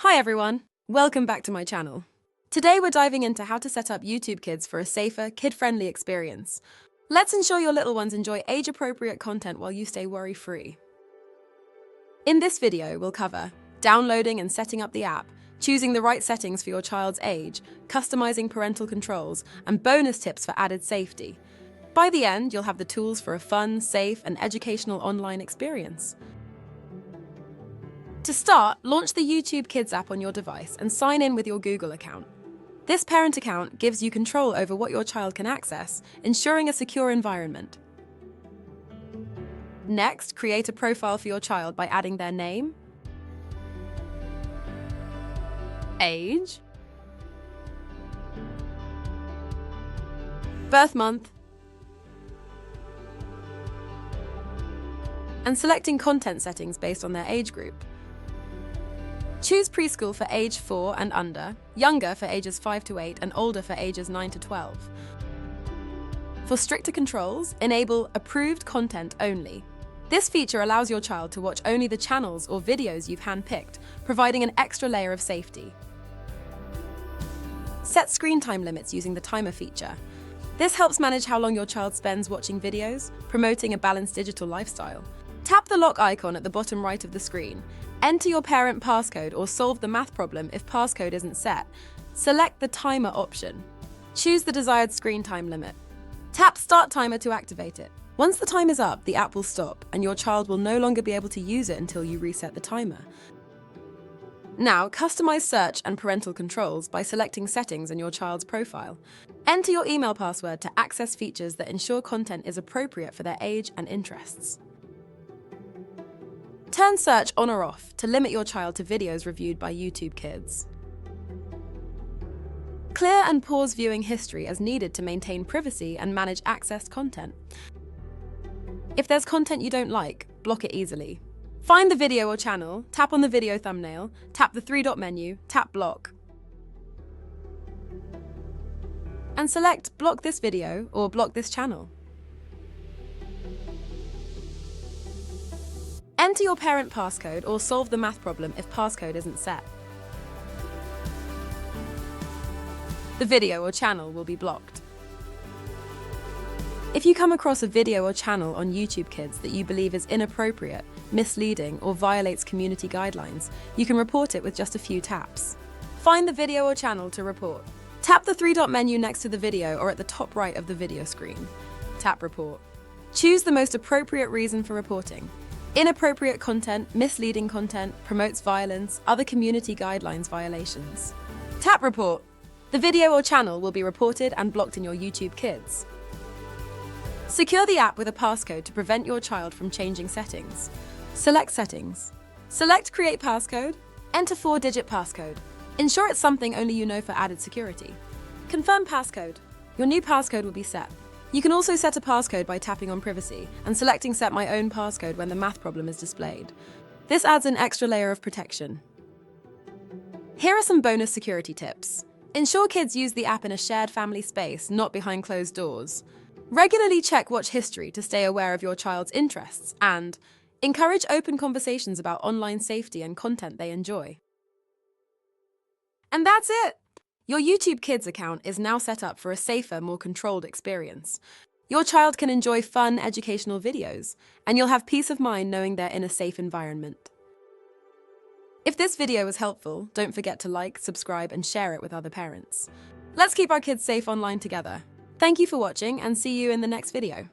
Hi everyone, welcome back to my channel. Today we're diving into how to set up YouTube Kids for a safer, kid-friendly experience. Let's ensure your little ones enjoy age-appropriate content while you stay worry-free. In this video, we'll cover downloading and setting up the app, choosing the right settings for your child's age, customizing parental controls, and bonus tips for added safety. By the end, you'll have the tools for a fun, safe, and educational online experience. To start, launch the YouTube Kids app on your device and sign in with your Google account. This parent account gives you control over what your child can access, ensuring a secure environment. Next, create a profile for your child by adding their name, age, birth month, and selecting content settings based on their age group. Choose preschool for age 4 and under, younger for ages 5 to 8, and older for ages 9 to 12. For stricter controls, enable approved content only. This feature allows your child to watch only the channels or videos you've handpicked, providing an extra layer of safety. Set screen time limits using the timer feature. This helps manage how long your child spends watching videos, promoting a balanced digital lifestyle. Tap the lock icon at the bottom right of the screen. Enter your parent passcode or solve the math problem if passcode isn't set. Select the timer option. Choose the desired screen time limit. Tap Start Timer to activate it. Once the time is up, the app will stop and your child will no longer be able to use it until you reset the timer. Now, customize search and parental controls by selecting settings in your child's profile. Enter your email password to access features that ensure content is appropriate for their age and interests. Turn search on or off to limit your child to videos reviewed by YouTube Kids. Clear and pause viewing history as needed to maintain privacy and manage accessed content. If there's content you don't like, block it easily. Find the video or channel, tap on the video thumbnail, tap the three-dot menu, tap Block, and select Block this video or Block this channel. Enter your parent passcode or solve the math problem if passcode isn't set. The video or channel will be blocked. If you come across a video or channel on YouTube Kids that you believe is inappropriate, misleading, or violates community guidelines, you can report it with just a few taps. Find the video or channel to report. Tap the three-dot menu next to the video or at the top right of the video screen. Tap Report. Choose the most appropriate reason for reporting. Inappropriate content, misleading content, promotes violence, other community guidelines violations. Tap Report. The video or channel will be reported and blocked in your YouTube Kids. Secure the app with a passcode to prevent your child from changing settings. Select Settings. Select Create Passcode. Enter 4-digit passcode. Ensure it's something only you know for added security. Confirm passcode. Your new passcode will be set. You can also set a passcode by tapping on Privacy and selecting Set My Own Passcode when the math problem is displayed. This adds an extra layer of protection. Here are some bonus security tips. Ensure kids use the app in a shared family space, not behind closed doors. Regularly check watch history to stay aware of your child's interests, and encourage open conversations about online safety and content they enjoy. And that's it! Your YouTube Kids account is now set up for a safer, more controlled experience. Your child can enjoy fun, educational videos, and you'll have peace of mind knowing they're in a safe environment. If this video was helpful, don't forget to like, subscribe, and share it with other parents. Let's keep our kids safe online together. Thank you for watching and see you in the next video.